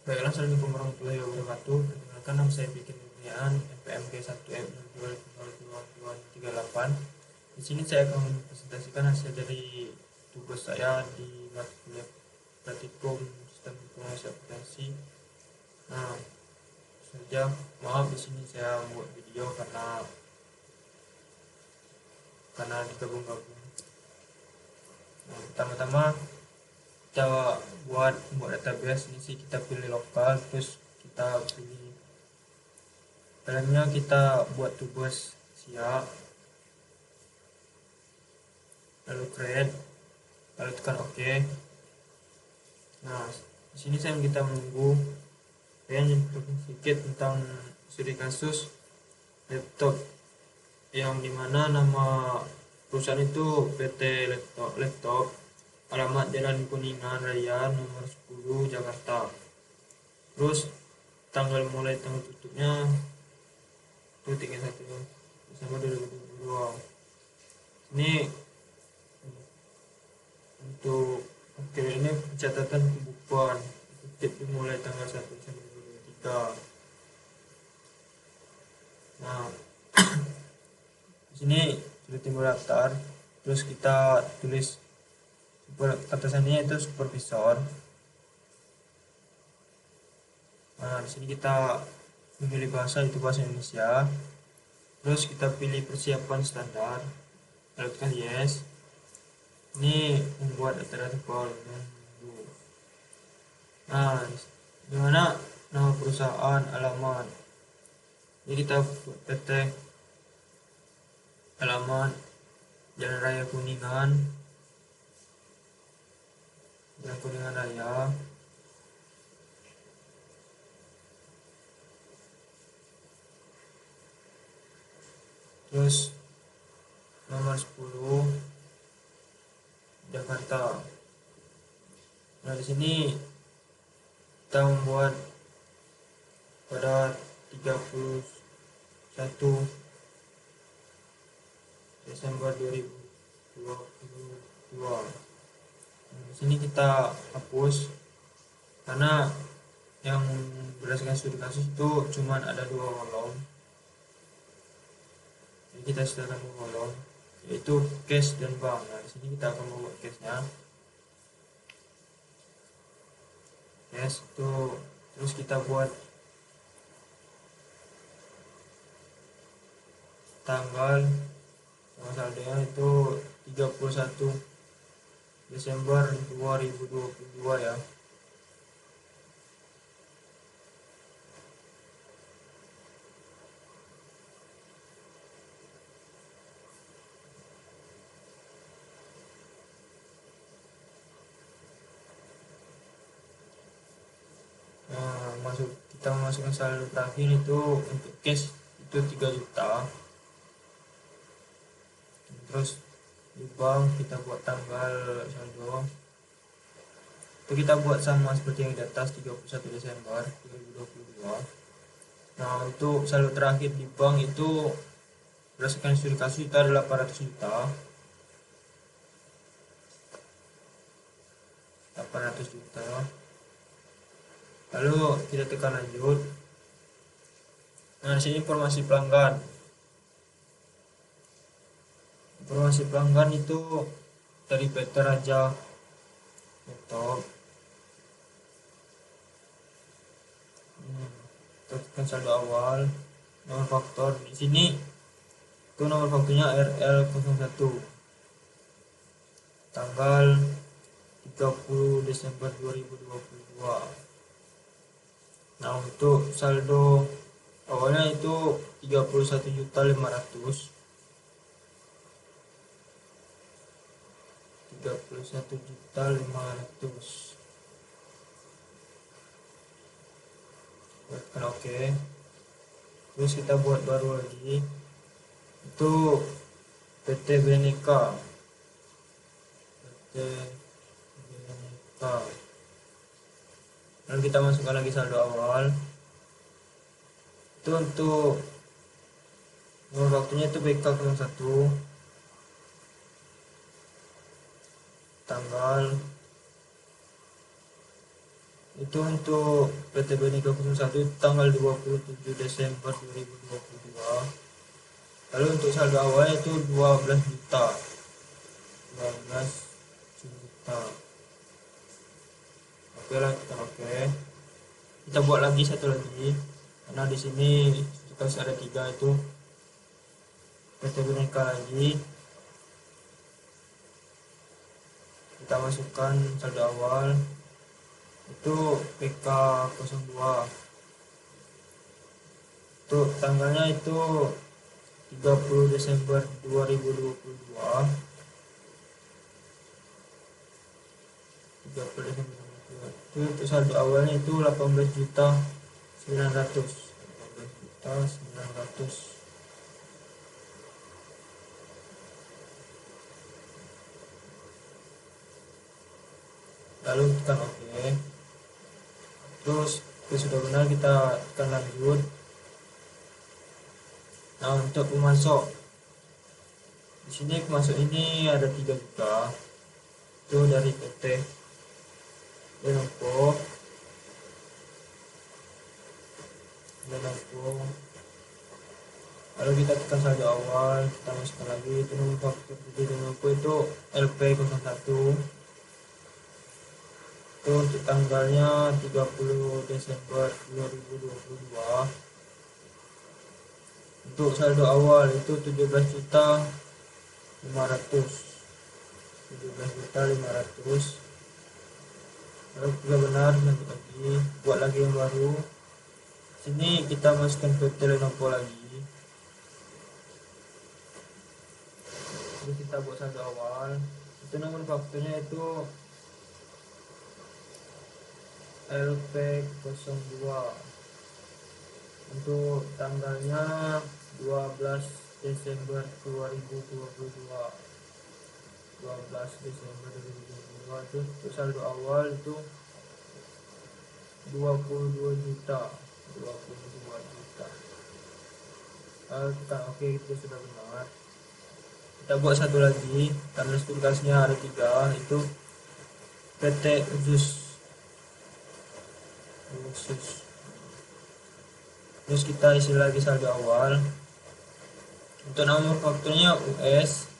Baiklah, Assalamualaikum warahmatullahi wabarakatuh. Perkenalkan, nama saya Bikin Kurniaan, NPMG 1M 020238. Di sini saya akan mempresentasikan hasil dari tugas saya di mata kuliah praktikum sistem informasi aplikasi. Nah, saja maaf di sini saya membuat video karena digabung-gabung. Nah, pertama-tama kita buat database. Ini sih kita pilih lokal, terus kita pilih dalamnya, kita buat tugas siap, lalu create, lalu tekan OK. Nah, di sini kita menunggu. Saya sedikit tentang studi kasus laptop, yang dimana nama perusahaan itu PT Laptop, alamat Jalan Kuningan Raya nomor 10 Jakarta. Terus mulai tanggal tutupnya itu 31 Desember 2022. Ini untuk ini pencatatan pembukuan dimulai tanggal 1 Desember 2023. Nah, di sini sudah timbul daftar, terus kita tulis atasannya itu supervisor. Nah, di sini kita memilih bahasa, itu bahasa Indonesia. Terus kita pilih persiapan standar, lalu tekan yes. Ini membuat data-data pool. Nah, dimana nama perusahaan, alamat. Ini kita buat PT, alamat Jalan Raya Kuningan, Jalan Kuningan Raya. Terus nomor 10 Jakarta. Nah, di sini kita membuat pada 31 Desember 2022. Nah, di sini kita hapus karena yang berdasarkan studi kasus itu cuma ada 2 kolom. Jadi kita sediakan 2 kolom, yaitu cash dan bank. Nah, di sini kita akan membuat cashnya. Cash itu, terus kita buat tanggal saldonya itu 31 Desember 2022 ya. Nah, kita memasukkan saldo terakhir itu untuk cash itu 3 juta. Terus di bank kita buat tanggal saldo itu kita buat sama seperti yang di atas, 31 Desember 2022. Nah, untuk saldo terakhir di bank itu berdasarkan studi kasus itu adalah 800 juta. 800 juta. Lalu kita tekan lanjut. Nah, di sini informasi pelanggan. Informasi pelanggan itu dari PT Raja Laptop. Tekan saldo awal, nomor faktur. Di sini itu nomor fakturnya RL01. Tanggal 30 Desember 2022. Nah, untuk saldo awalnya itu 31.500. 31.500. Tekan OK. Terus kita buat baru lagi, itu PT Beneka. Lalu kita masukkan lagi saldo awal. Itu untuk nomor waktunya itu BK01. Tanggal itu untuk PT Bhinneka 01 tanggal 27 Desember 2022. Lalu untuk saldo awalnya itu 12 juta. Oke lah, kita buat lagi satu lagi karena di sini kita ada 3 itu PT Bhinneka lagi. Kita masukkan saldo awal itu PK02, untuk tanggalnya itu 30 Desember 2022. 30 Desember 2022 itu untuk saldo awalnya itu 18 juta 900. Lalu tekan oke. Terus sudah benar, kita tekan lanjut. Nah, untuk pemasok di sini pemasok ini ada 3 juta itu dari PT Lenovo. Lalu kita tekan saldo awal, kita masukkan lagi itu nomor faktur di Lenovo itu LP01. Itu untuk tanggalnya 30 Desember 2022. Untuk saldo awal itu 17 juta 500. Lalu jika benar, lanjut lagi, buat lagi yang baru. Sini kita masukkan PT Lenovo lagi. Terus kita buat saldo awal. Itu nomor fakturnya itu LP02. Untuk tanggalnya 12 Desember 2022. Itu untuk saldo awal itu 22 juta. Oke, itu sudah benar. Kita buat satu lagi karena tugasnya ada 3, itu PT Usus. Terus kita isi lagi saldo awal. Untuk nomor fakturnya UZ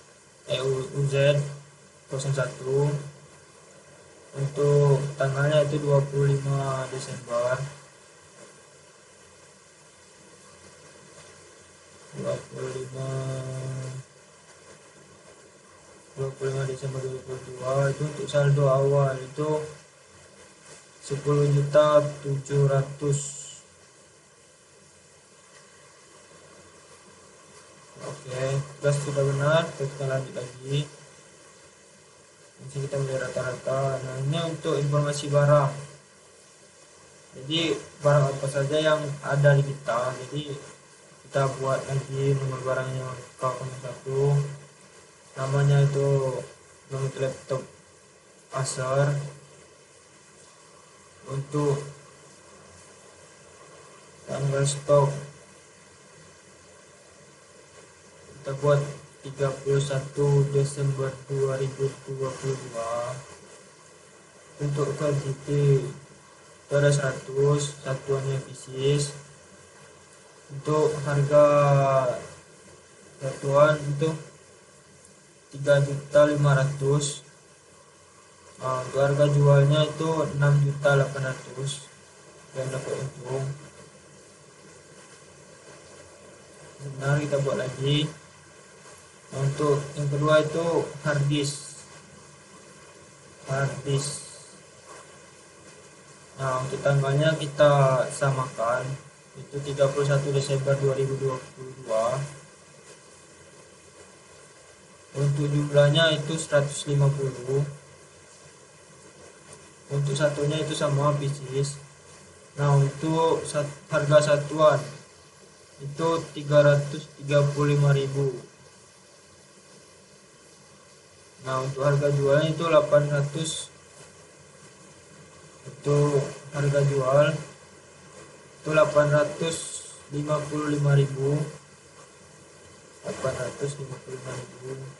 01. Untuk tanggalnya itu 25 Desember 2022. Itu untuk saldo awal itu 10 juta 700. Oke, tugas sudah benar, kita lanjut lagi. Nanti kita melihat rata-rata. Nah, ini untuk informasi barang. Jadi barang apa saja yang ada di kita. Jadi kita buat lagi nomor barangnya K01. Namanya itu nomor laptop Acer. Untuk tanggal stok kita buat 31 Desember 2022. Untuk quantity itu ada 100 satuannya pieces. Untuk harga satuan itu 3.500.000. Untuk harga jualnya itu 6.800.000 dan dapat untung. Benar, kita buat lagi. Untuk yang kedua itu hard disk. Nah, untuk tanggalnya kita samakan itu 31 Desember 2022. Untuk jumlahnya itu 150. Untuk satunya itu sama pieces. Nah, untuk harga satuan itu 335.000. Nah, untuk harga jualnya itu 800. Untuk harga jual itu 855.000.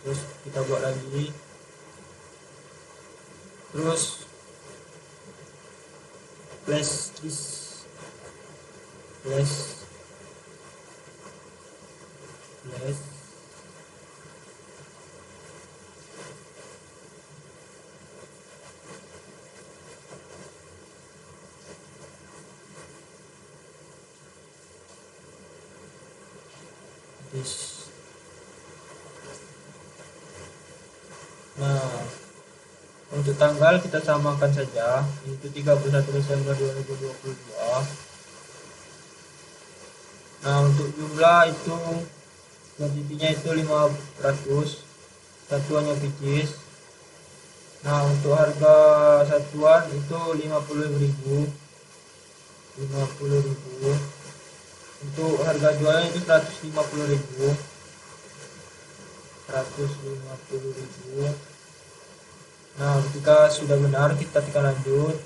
Terus kita buat lagi. Terus flash disk, flash disk. Nah, untuk tanggal kita samakan saja, itu 31 Desember 2022. Nah, untuk jumlah itu kuantitinya itu 500, satuannya pieces. Nah, untuk harga satuan itu 50.000. Untuk harga jualnya itu 150.000. Nah, ketika sudah benar kita tekan lanjut.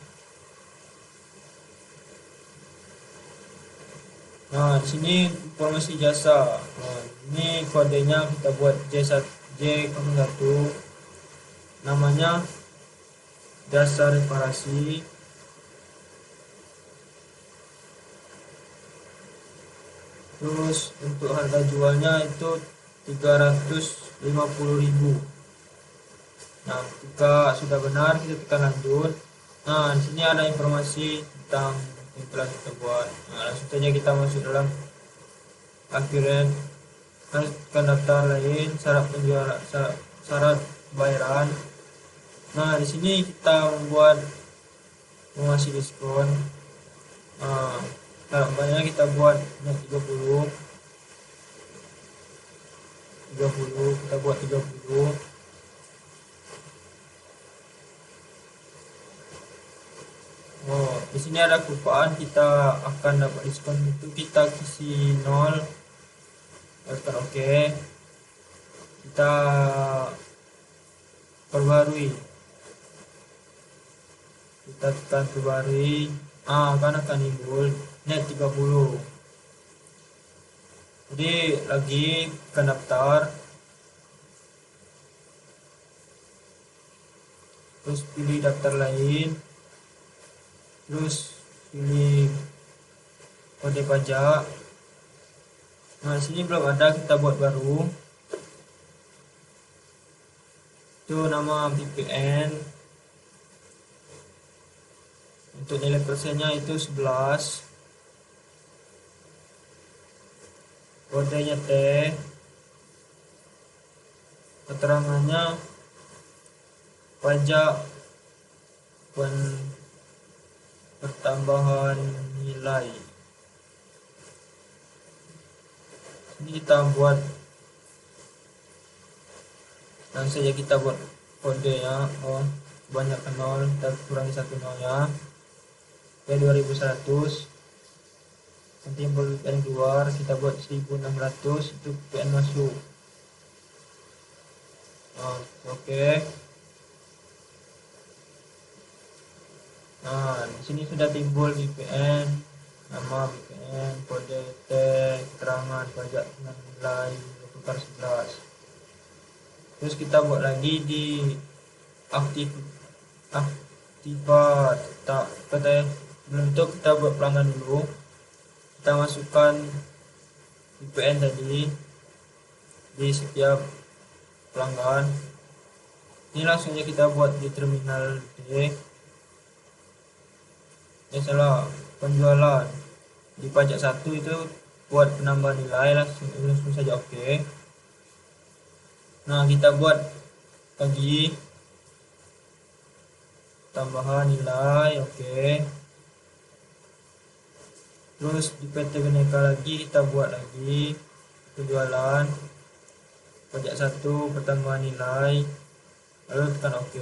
Nah, di sini informasi jasa. Nah, ini kodenya kita buat J01, namanya jasa reparasi. Terus untuk harga jualnya itu 350.000. Nah, ketika sudah benar kita tekan lanjut. Nah, di sini ada informasi tentang yang telah kita buat. Nah, langsung saja kita masuk dalam akhiran, tekan daftar lain, syarat penjualan, syarat bayaran. Nah, di sini kita membuat promosi diskon. Nah, syarat bayarnya kita buat 30, kita buat 30. Oh, di sini ada kupon, kita akan dapat diskon itu kita isi 0, tekan OK, kita perbarui, kita tekan perbarui, kan akan timbul net 30. Jadi lagi tekan daftar, terus pilih daftar lain, terus pilih kode pajak. Nah, sini belum ada, kita buat baru. Itu nama VPN. Untuk nilai persennya itu 11. Kodenya T. Keterangannya pajak pertambahan nilai. Ini kita buat, langsung saja kita buat kodenya. Banyak 0, kita kurangi 1 nolnya, P2100. Nanti VPN keluar, kita buat 1600, itu VPN masuk. Oke. Nah, di sini sudah timbul VPN, nama VPN, kode T, keterangan pajak nilai tukar 11. Terus kita buat lagi di aktifat. Belum itu kita buat pelanggan dulu. Kita masukkan VPN tadi di setiap pelanggan. Ini langsung aja kita buat di terminal D. Salah, penjualan di pajak 1 itu buat penambahan nilai, langsung saja OK. Nah, kita buat lagi tambahan nilai, OK. Terus di PT Bhinneka lagi kita buat lagi penjualan pajak 1 pertambahan nilai, lalu tekan OK.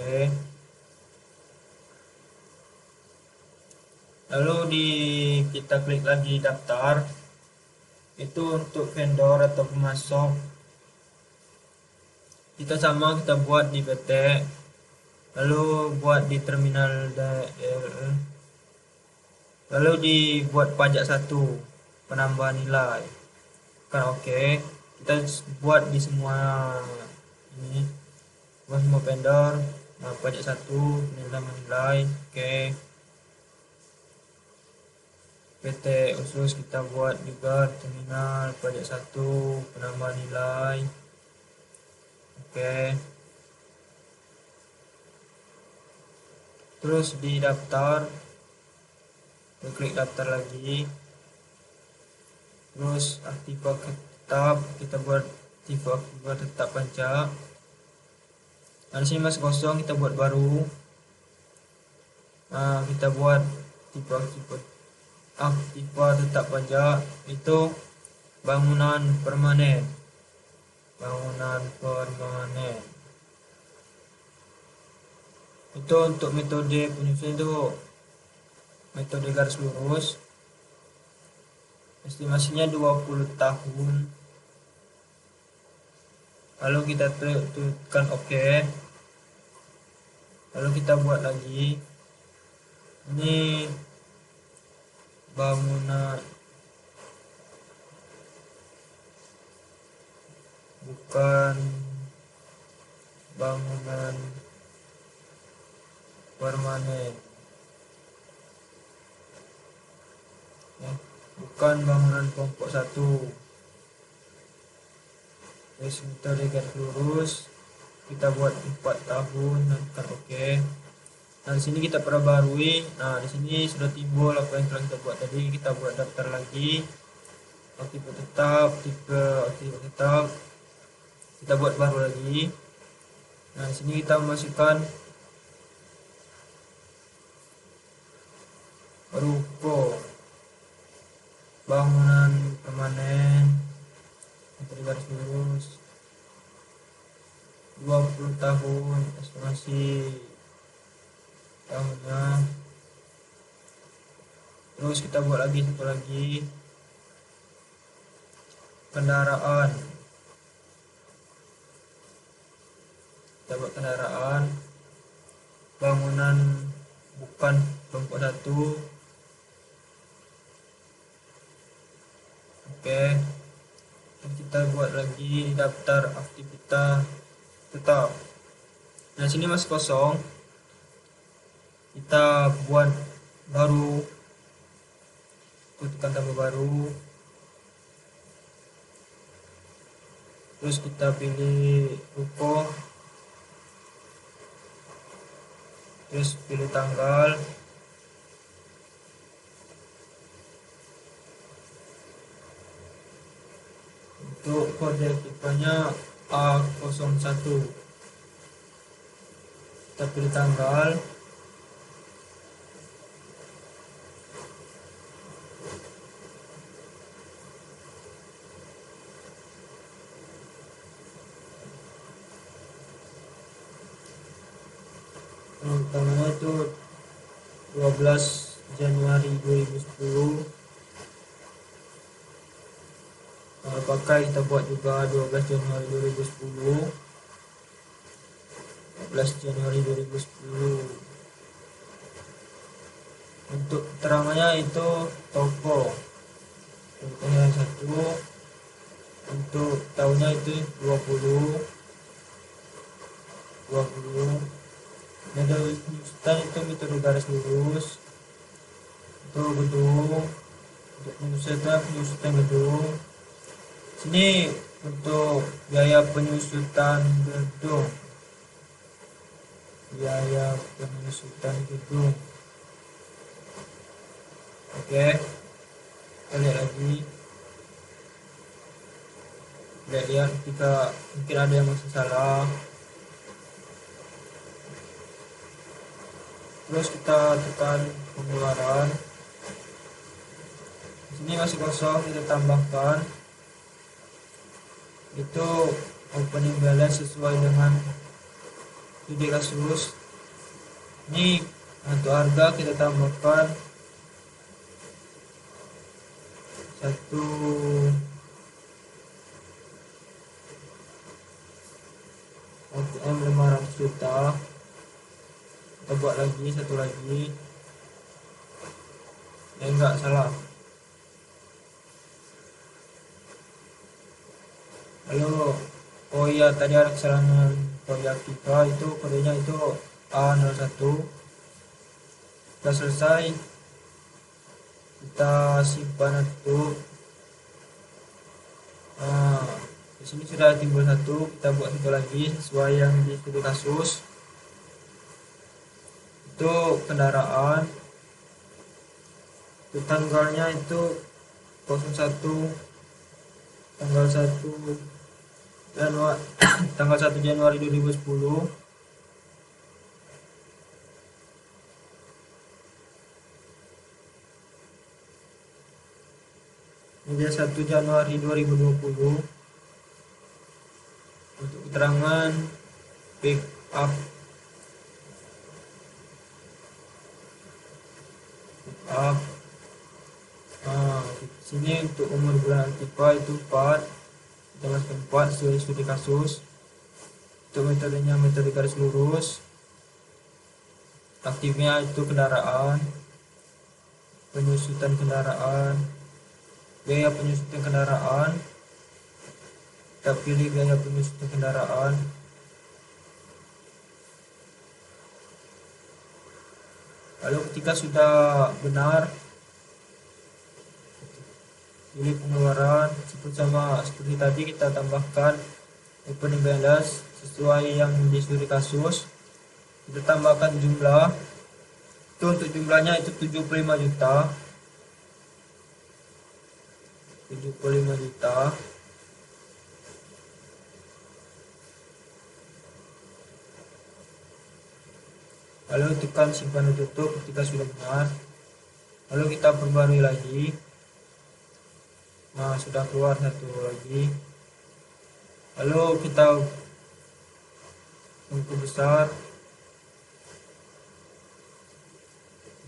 Lalu kita klik lagi daftar. Itu untuk vendor atau pemasok. Kita buat di PT, lalu buat di terminal DL, lalu dibuat pajak 1 penambahan nilai, kan OK. Kita buat di semua ini, buat semua vendor. Nah, pajak 1 penambahan nilai, OK. PT usus kita buat juga terminal pajak 1 penambahan nilai. Oke. Terus di daftar, kita klik daftar lagi. Terus aktiva tetap, kita buat aktiva tetap pajak. Nah, di sini masih kosong, kita buat baru. Nah, kita buat aktiva tetap pajak itu bangunan permanen. Itu untuk metode penyusunan itu metode garis lurus. Estimasinya 20 tahun. Lalu kita tekan OK. Lalu kita buat lagi. Ini bangunan bukan bangunan permanen. Bukan bangunan kelompok 1. Terus metode garis lurus kita buat 4 tahun dan tekan OK. Nah, di sini kita perbarui. Nah, di sini sudah timbul apa yang telah kita buat tadi. Kita buat daftar lagi. Aktiva tetap, aktiva tetap. Kita buat baru lagi. Nah, di sini kita masukkan ruko bangunan permanen metode garis lurus 20 tahun estimasi tahunnya. Terus kita buat lagi satu lagi kendaraan. Kita buat kendaraan bangunan bukan kelompok 1. Oke. Kita buat lagi daftar aktivitas tetap. Nah, sini masih kosong. Kita buat baru. Tekan tambah baru. Terus kita pilih ruko. Terus pilih tanggal. Untuk kode aktifnya A01. Kita pilih tanggal. Tanggalnya itu 12 Januari 2010. Pakai kita buat juga 12 Januari 2010. 12 Januari 2010. Untuk keterangannya itu toko. Contohnya 1. Untuk tahunnya itu 20. Metode penyusutan itu metode garis lurus. Untuk gedung, untuk penyusutan gedung. Sini untuk biaya penyusutan gedung. Oke, kita lihat lagi. Lihat jika mungkin ada yang masih salah. Terus kita tekan pengeluaran. Di sini masih kosong, kita tambahkan. Itu opening balance sesuai dengan studi kasus. Ini untuk harga kita tambahkan 1 ATM 500 juta. Kita buat lagi satu lagi. Enggak salah. Halo. Oh iya, tadi ada kesalahan kode aktiva, itu kodenya itu A01. Sudah selesai. kita simpan untuk di sini sudah timbul satu, kita buat satu lagi sesuai yang di studi kasus. Untuk kendaraan itu tanggalnya itu 01 tanggal 1 Januari tanggal 1 Januari 2010. Hingga 1 Januari 2020. Untuk keterangan pick up di sini untuk umur bulan aktiva itu 4, kita masukkan 4 sesuai studi kasus. Untuk metodenya metode garis lurus, aktifnya itu kendaraan, penyusutan kendaraan, biaya penyusutan kendaraan, kita pilih biaya penyusutan kendaraan. Lalu ketika sudah benar, pilih pengeluaran seperti tadi, kita tambahkan opening balance sesuai yang di studi kasus. Kita tambahkan jumlah itu, untuk jumlahnya itu 75 juta. Lalu tekan simpan dan tutup ketika sudah benar. Lalu kita perbarui lagi. Nah, sudah keluar satu lagi. Lalu kita untuk besar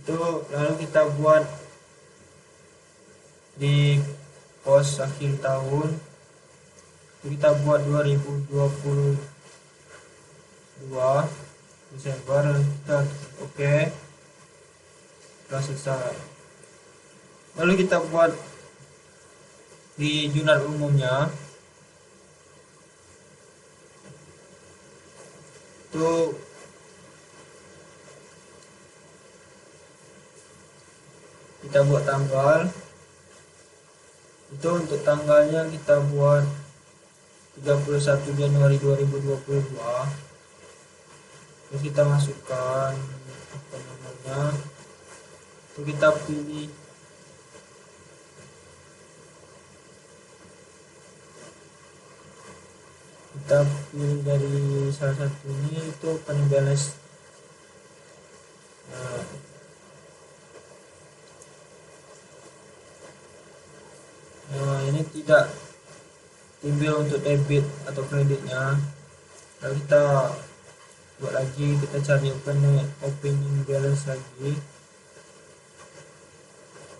itu, lalu kita buat di pos akhir tahun itu, kita buat 2022 Desember. Kita oke, sudah selesai. Lalu kita buat di jurnal umumnya itu kita buat tanggal itu, untuk tanggalnya kita buat 31 Januari 2022. Terus kita masukkan apa namanya, itu kita pilih dari salah satu ini, itu opening balance. Nah, ini tidak timbul untuk debit atau kreditnya. Lalu kita buat lagi, kita cari opening balance lagi.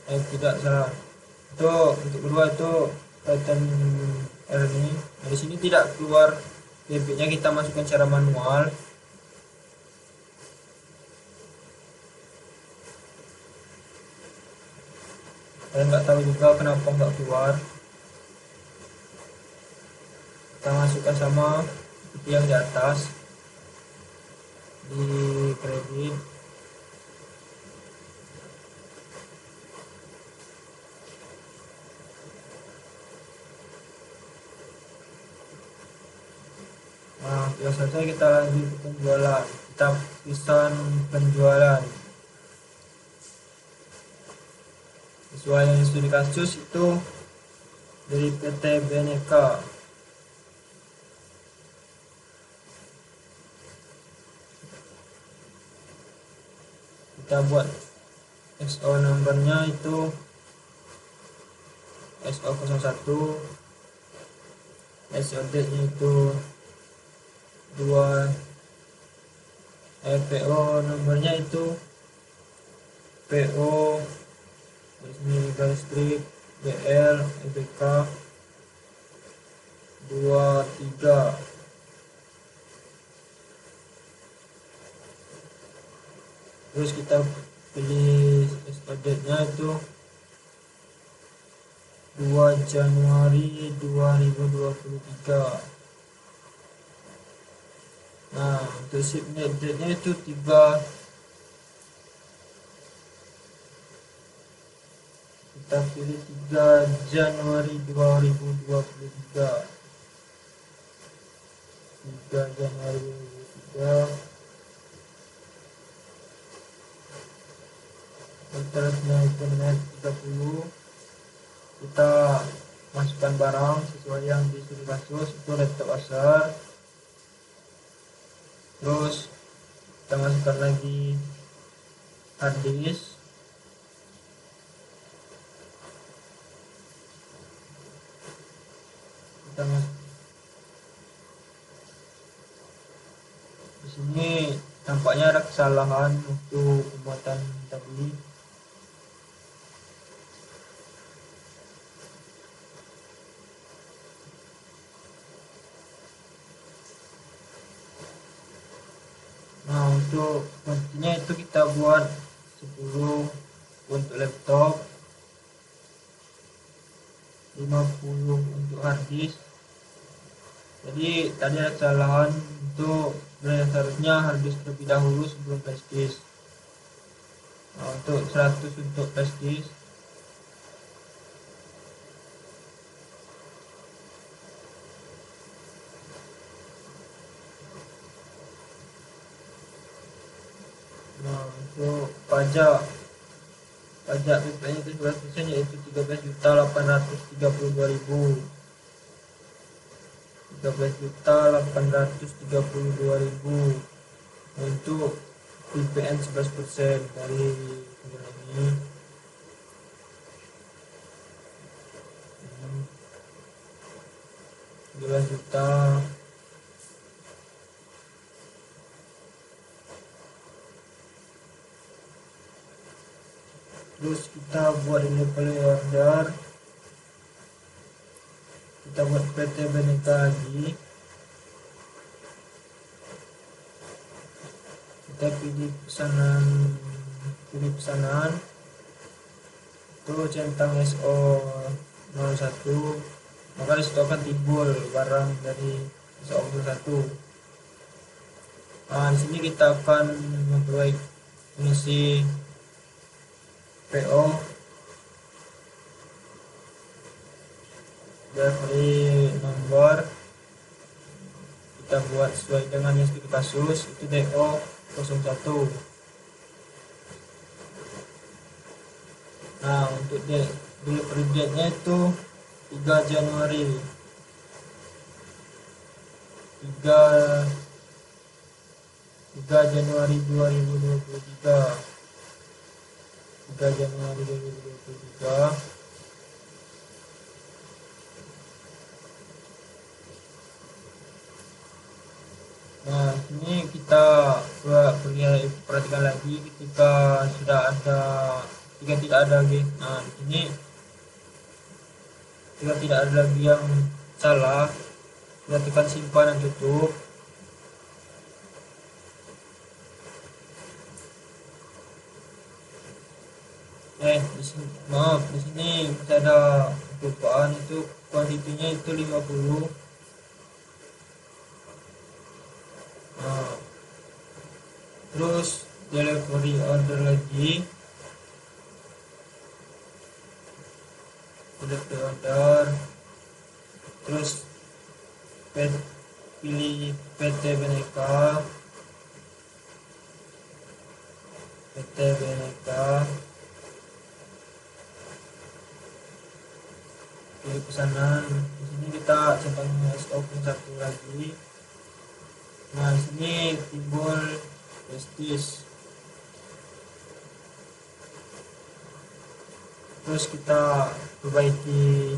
Tidak salah, itu untuk kedua itu pattern R ini. Nah, di sini tidak keluar debitnya, kita masukkan secara manual. Saya nggak tahu juga kenapa nggak keluar. Kita masukkan sama seperti yang di atas di kredit. Nah, biasanya kita lanjut ke penjualan. Kita pesan penjualan sesuai yang studi kasus itu dari PT Beneka. Kita buat SO numbernya itu SO01, SO date nya itu 2, PO nomornya itu PO garis strip BL EBK 23. Terus kita pilih date-nya itu 2 Januari 2023. Nah, untuk ship date-nya itu 3 Kita pilih 3 Januari 2023. 3 Januari 2023. Interestnya internet 30. Kita masukkan barang sesuai yang disuruh kasus, itu laptop Acer. Terus kita masukkan lagi hard disk. Kita di sini tampaknya ada kesalahan untuk pembuatan tadi. Nah, untuk kuantitasnya itu kita buat 10 untuk laptop, 50 untuk hard disk. Jadi tadi ada kesalahan untuk seharusnya hard disk terlebih dahulu sebelum flash disk. Nah, untuk 100 untuk flash disk. Nah, untuk pajak BPN itu 11% yaitu 13.832.000. 13.832.000 untuk BPN 11% dari negara ini. Hmm, 12 juta. Terus kita buat delivery order, kita buat PT Beneka lagi, kita pilih pesanan itu centang SO01, maka disitu akan timbul barang dari SO01. Nah, di sini kita akan memperbaiki mengisi PO delivery number, kita buat sesuai dengan yang studi kasus, itu DO 01. Nah, untuk delivery date-nya itu 3 Januari 3 Januari 2023. 3 Januari 2023. Nah, ini kita perhatikan lagi ketika tidak ada lagi. Nah, di sini jika tidak ada lagi yang salah, kita tekan simpan dan tutup. Di sini masih ada kelupaan, itu kuantitinya itu 50. Nah, terus delivery order lagi, terus pilih PT Beneka, pilih pesanan. Di sini kita centang SO01 lagi. Nah, di sini timbul prestis. Terus kita perbaiki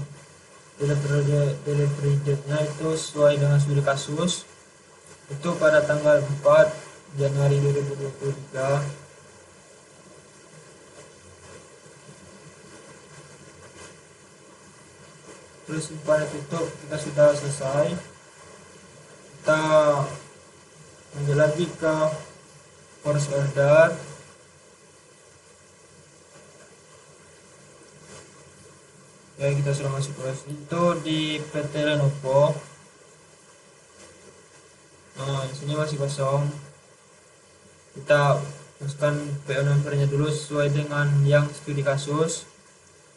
delivery date-nya itu sesuai dengan studi kasus, itu pada tanggal 4 Januari 2023. Terus simpan tutup, kita sudah selesai. Kita lanjut lagi ke force order. Ya, kita sudah masuk ke itu di PT Lenovo. Nah, di sini masih kosong. Kita masukkan PO numbernya dulu sesuai dengan yang studi kasus.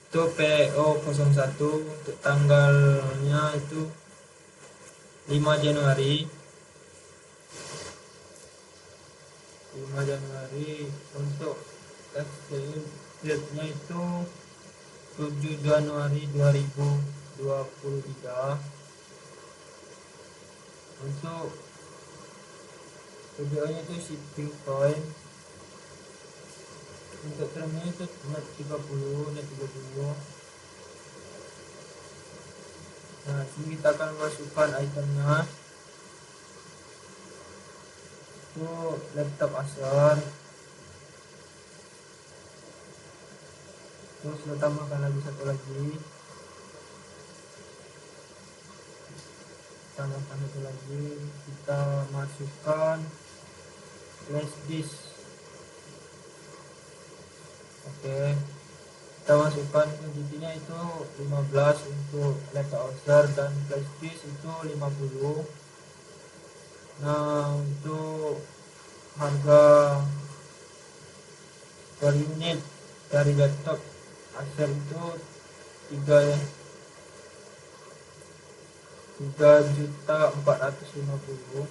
itu PO01 untuk tanggalnya itu 5 Januari 5 Januari. Untuk date-nya itu 7 Januari 2023. Untuk videonya itu shipping point. Untuk termnya itu net 30. Nah, sini kita akan masukkan itemnya. Itu laptop Acer. Terus kita tambahkan lagi satu lagi. Kita masukkan flash disk. Oke, kita masukkan kuantitasnya itu 15 untuk laptop Acer dan flash disk itu 50. Nah, untuk harga per unit dari laptop Acer itu 3.450.000.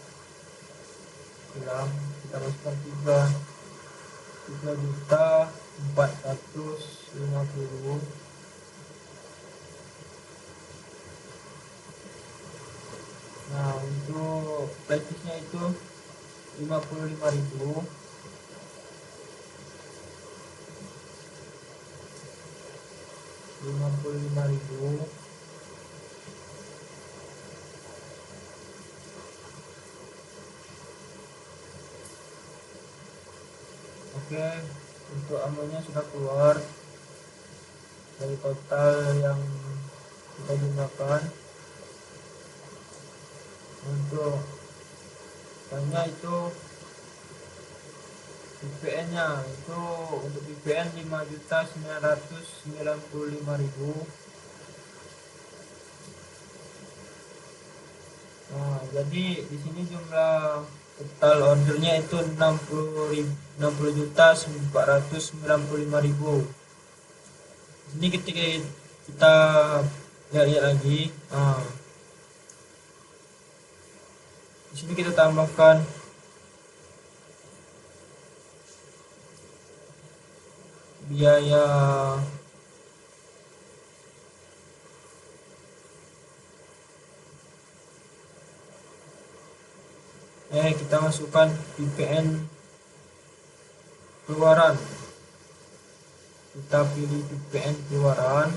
Kita masukkan 3.450.000. Nah, untuk price-nya itu 55.000. Oke, untuk amountnya sudah keluar dari total yang kita gunakan. Untuk banyak itu VPN-nya itu untuk VPN 5.995.000. Nah, jadi di sini jumlah total ordernya itu 60.495.000. Ini ketika kita lihat lagi, nah, di sini kita tambahkan biaya kita masukkan VPN keluaran. Kita pilih VPN keluaran.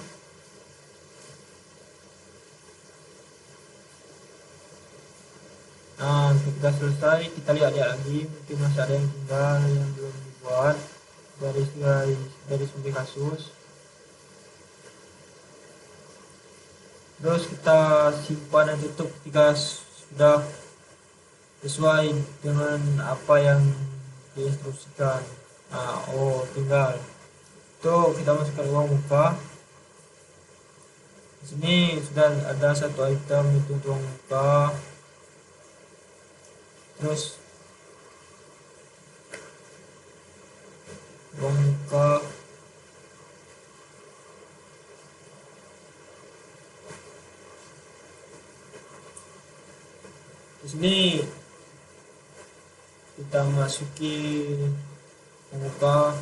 Nah, kita selesai, kita lihat lagi, mungkin masih ada yang tinggal yang belum dibuat dari sumber kasus. Terus kita simpan dan tutup ketika sudah sesuai dengan apa yang diinstruksikan. Nah, tinggal itu kita masukkan uang muka. Di sini sudah ada satu item itu untuk uang muka. Terus uang muka di sini kita masuki muka,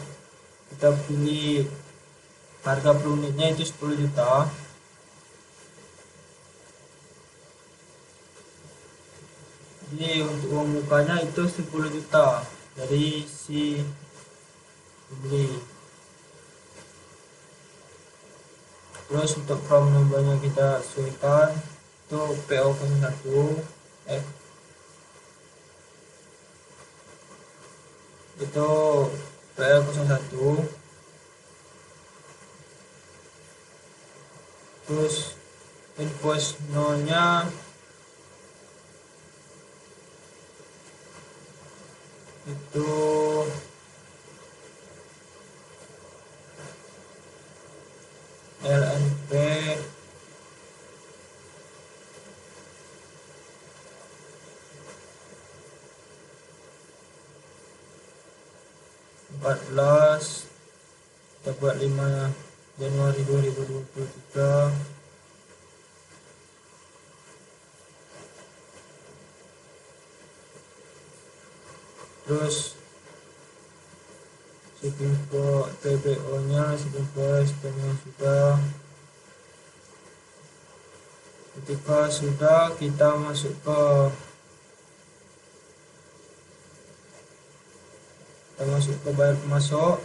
kita pilih harga per unitnya itu 10 juta. Jadi untuk uang mukanya itu 10 juta dari si pembeli. Terus untuk from numbernya kita sesuaikan itu PO01 itu PO01. Terus invoice nolnya itu LNP kita buat 5 Januari 2023. Terus shipping PPO nya shipping price sudah. Ketika sudah, kita masuk ke bayar pemasok.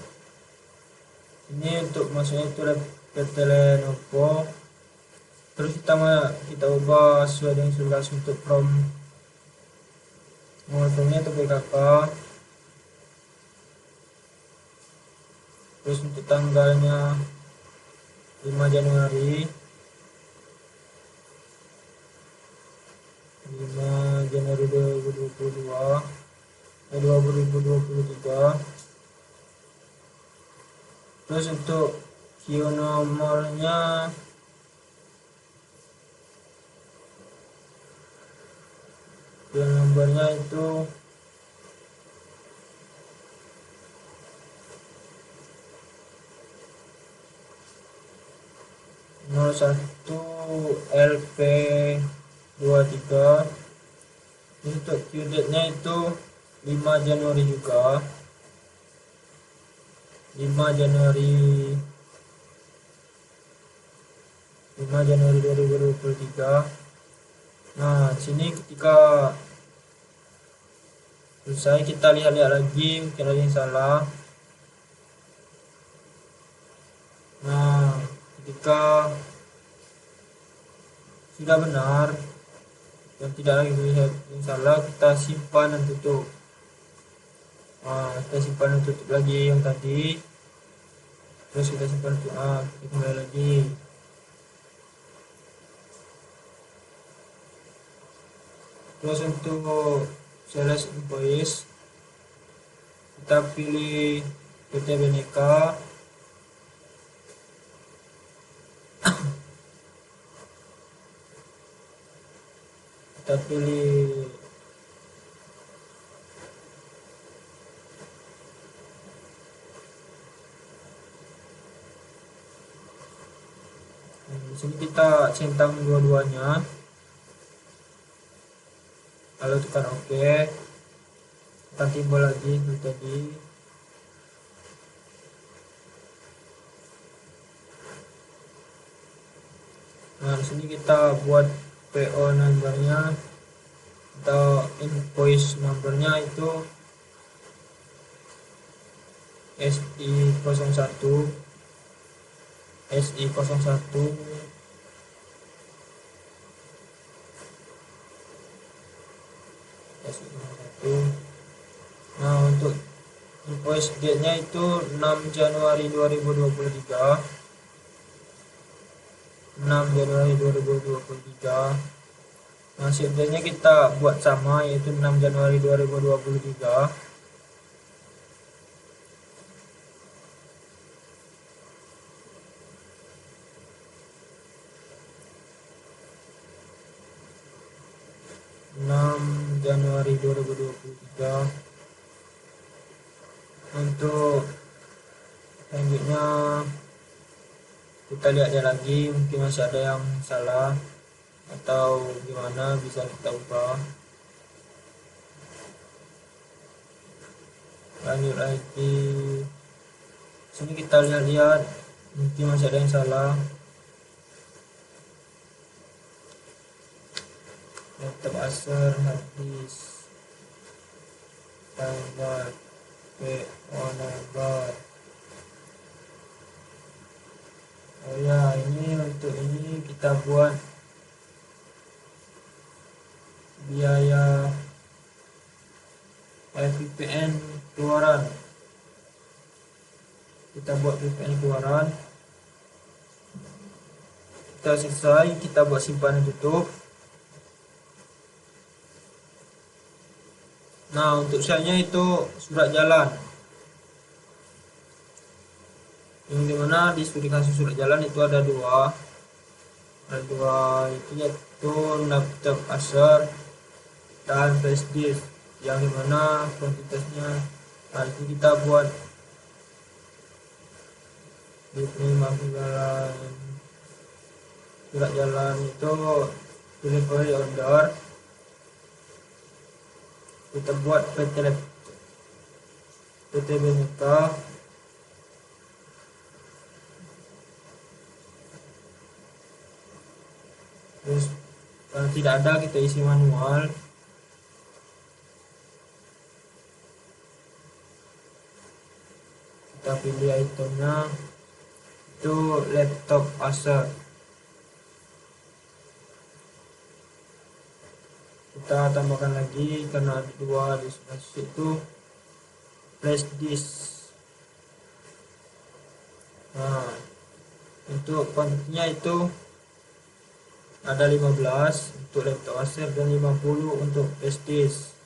Ini untuk masuknya itu PT Lenovo. Terus kita ubah sesuai dengan sudah untuk from motongnya itu PKK. Terus untuk tanggalnya 5 Januari 2022 2023. Terus untuk Q nomornya itu 01 LP23. Untuk Q date nya itu 5 Januari juga, 5 Januari 2023. Nah, sini ketika selesai kita lihat lagi, mungkin ada yang salah. Nah, ketika sudah benar dan tidak lagi melihat yang salah, kita simpan dan tutup. Kita simpan dan tutup lagi yang tadi. Terus kita simpan untuk kita kembali lagi. Terus untuk sales invoice, kita pilih PT Beneka. Kita pilih di sini kita centang dua-duanya, lalu tekan OK. Kita timbul lagi seperti tadi. Nah, di sini kita buat PO numbernya atau invoice numbernya itu SI01 SI01 SI01. Nah, untuk invoice date nya itu 6 Januari 2023. 6 Januari 2023. Nah, shipmentnya kita buat sama, yaitu 6 Januari 2023. Januari 2023. Untuk selanjutnya kita lihat lagi, mungkin masih ada yang salah atau gimana, bisa kita ubah. Lanjut lagi, sini kita lihat mungkin masih ada yang salah. Laptop Acer harddisk, tanggal PO number. Oh ya, ini untuk ini kita buat biaya VPN keluaran. Kita buat VPN keluaran. Kita selesai, kita buat simpanan tutup. Nah, untuk syaratnya itu surat jalan, yang dimana di spesifikasi surat jalan itu ada dua itu, yaitu laptop Acer dan flash disk, yang dimana kuantitasnya. Nah, itu kita buat di penerima surat jalan itu delivery order, kita buat PT Bhinneka. Terus kalau tidak ada kita isi manual. Kita pilih itemnya itu laptop Acer. Kita tambahkan lagi karena ada dua di sebelah situ, flash disk. Nah, untuk kuantitasnya itu ada 15 untuk laptop Acer dan 50 untuk flash disk.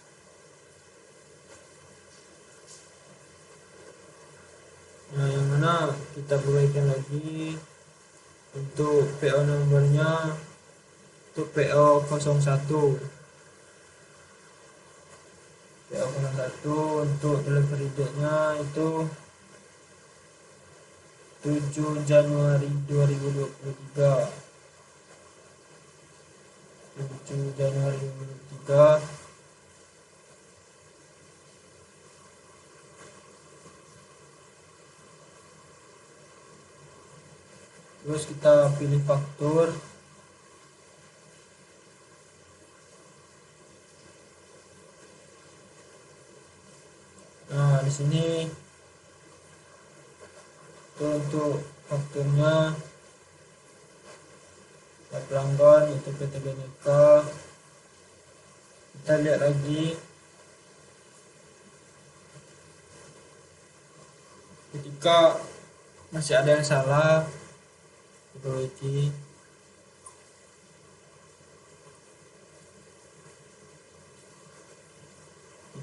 Nah, yang mana kita perbaikan lagi untuk PO nomornya, untuk PO 01 untuk delivery date-nya itu 7 Januari 2023. 7 Januari 2023. Terus kita pilih faktur. Nah, di sini itu untuk fakturnya pelanggan itu PT Bhinneka. Kita lihat lagi ketika masih ada yang salah, perbaiki.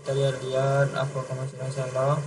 Kita lihat apakah masih ada yang salah.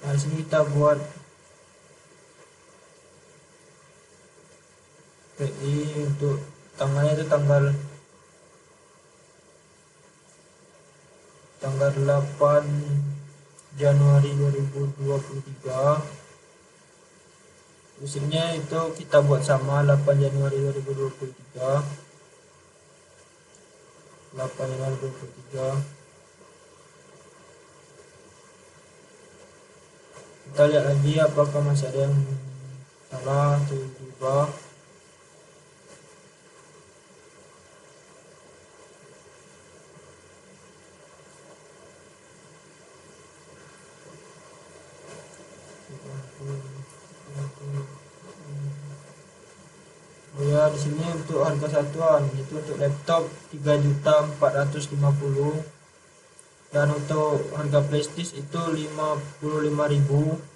Nah, di sini kita buat PI untuk tanggalnya itu tanggal 8 Januari 2023. Musimnya itu kita buat sama 8 Januari 2023. 8 Januari 2023. Kita lihat lagi apakah masih ada yang salah atau berubah. Ya, di sini untuk harga satuan itu untuk laptop 3.450.000 dan untuk harga flashdisk itu 55.000.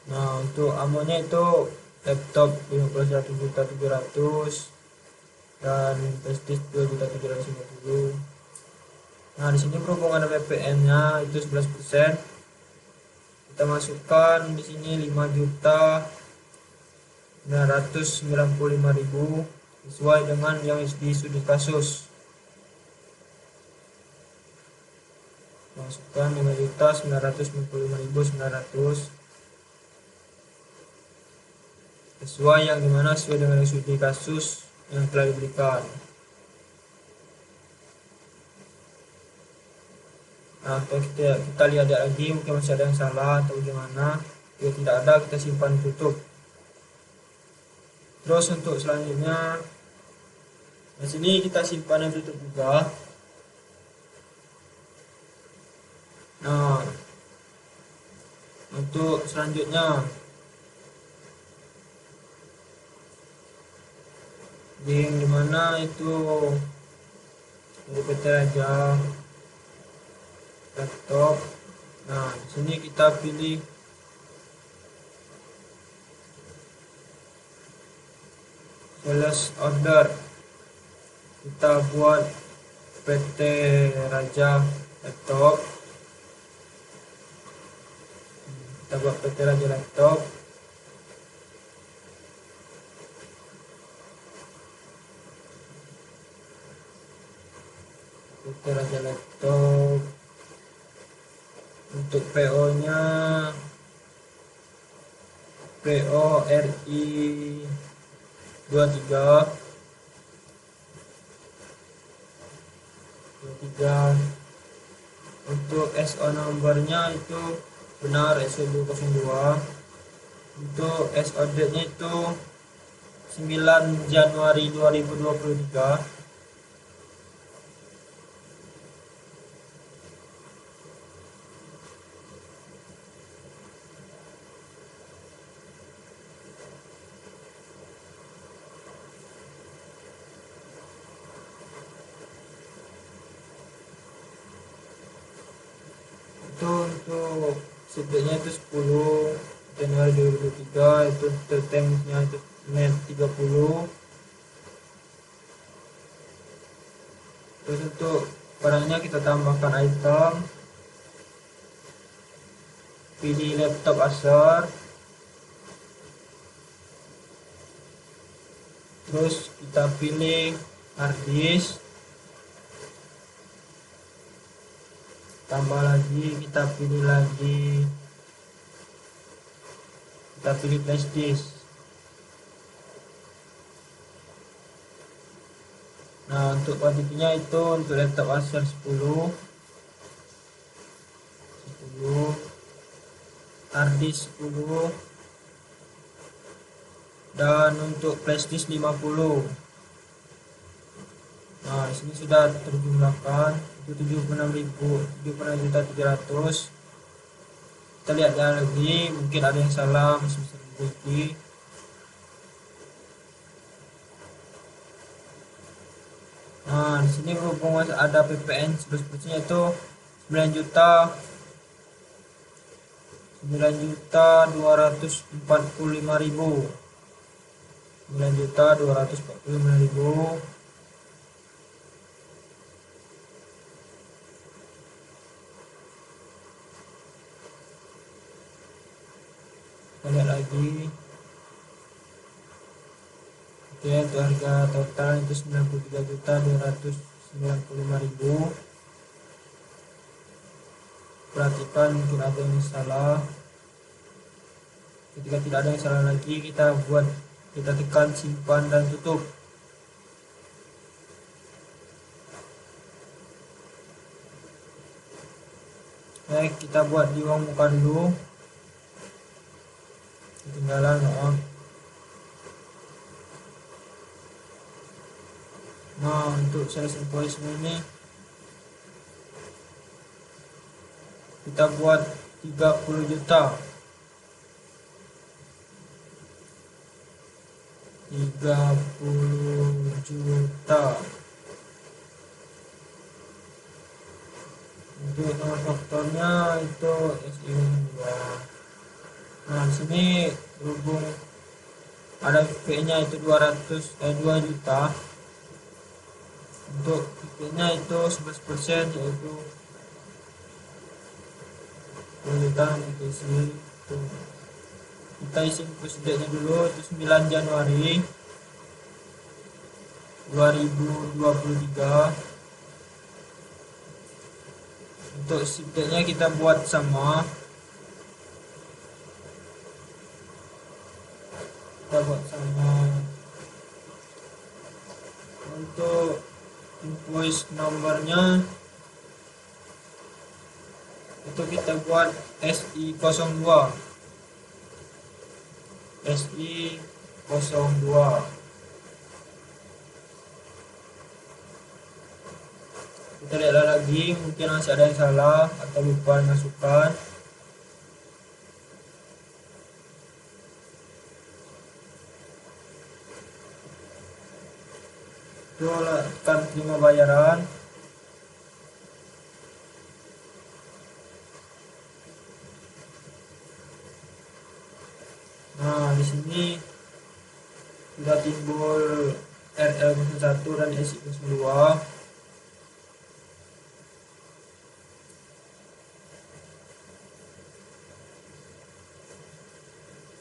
Nah, untuk amonya itu laptop 51.700.000 dan flashdisk 2.750.000. Nah, di sini berhubungan dengan PPN-nya itu 11%. Kita masukkan di sini 5.995.000 sesuai dengan yang di studi kasus. Masukkan 5.995.900 sesuai yang dimana sesuai dengan studi kasus yang telah diberikan. Nah, kita lihat lagi mungkin masih ada yang salah atau bagaimana. Jika tidak ada, kita simpan tutup. Terus untuk selanjutnya, di sini kita simpan yang tutup juga. Nah, untuk selanjutnya yang dimana itu dari PT Raja laptop. Nah, di sini kita pilih sales order, kita buat PT Raja laptop, PT Raja laptop. Untuk PO nya PO RI 23 Untuk SO nomornya itu benar SO 202. Untuk SO date nya itu 9 Januari 2023. Itu untuk subjeknya itu 10 Januari 2023, itu tertemnya itu net 30. Terus untuk barangnya kita tambahkan item, pilih laptop Acer, terus kita pilih hard disk, tambah lagi, kita pilih flash disk. Nah, untuk kuantitinya itu untuk laptop Acer 10, hard disk 10, dan untuk flash disk 50. Nah, di sini sudah terjumlahkan itu 76.700. Kita lihat lagi, mungkin ada yang salah, masih bisa diperbaiki. Nah, di sini berhubung ada PPN 11% itu 9.245.000. 9.245.000. Kita lihat lagi. Oke, untuk harga total itu 93.295.000. Perhatikan mungkin ada yang salah. Ketika tidak ada yang salah lagi, kita tekan simpan dan tutup. Baik, kita buat di uang muka dulu. Ketinggalan, maaf. Nah, untuk sales invoice ini kita buat 30 juta. 30 juta. Untuk nomor faktornya itu SI2. Nah, di sini berhubung ada PP-nya itu 2 juta. Untuk PP-nya itu 11%, yaitu penelitian isi. Kita isi prosedurnya dulu, itu 9 Januari 2023. Untuk subjeknya kita buat sama, Untuk invoice nomornya itu kita buat SI02. Kita lihat lagi, mungkin masih ada yang salah atau lupa masukkan. tekan terima bayaran. Nah, di sini sudah timbul RL01 dan SI02.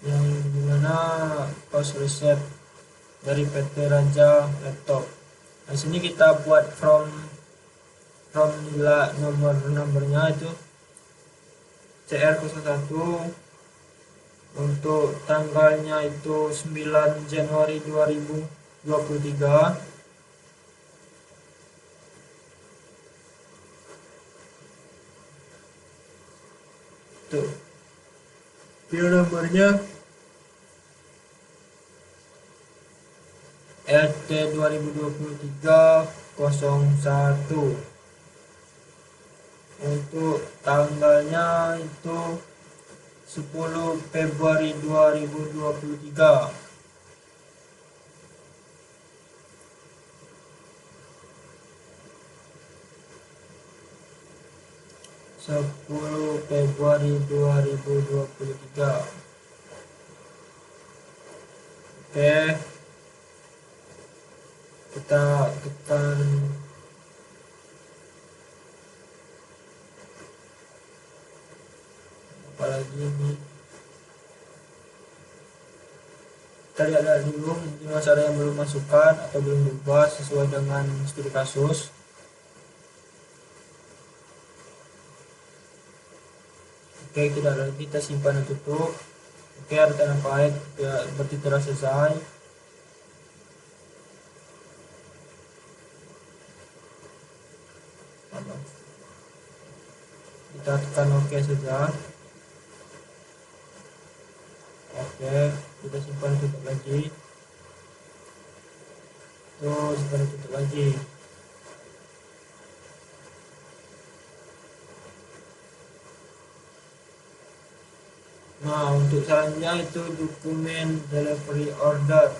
Yang dimana cost reset dari PT Raja Laptop. Nah, di sini kita buat from nilai nomornya itu CR01, untuk tanggalnya itu 9 Januari 2023. Tuh, pil nomornya LT 2023-01. Untuk tanggalnya itu 10 Februari 2023. Februari 2023. Oke, kita tekan apalagi ini, kita lihat dulu mungkin masih ada yang belum masukkan atau belum berubah sesuai dengan studi kasus. Oke, tidak lagi, kita simpan dan tutup. Oke, ada tanda pahit ya, berarti telah selesai. Kita tekan oke saja. Oke, kita simpan tutup lagi. Terus simpan tutup lagi. Nah, untuk selanjutnya itu dokumen delivery order.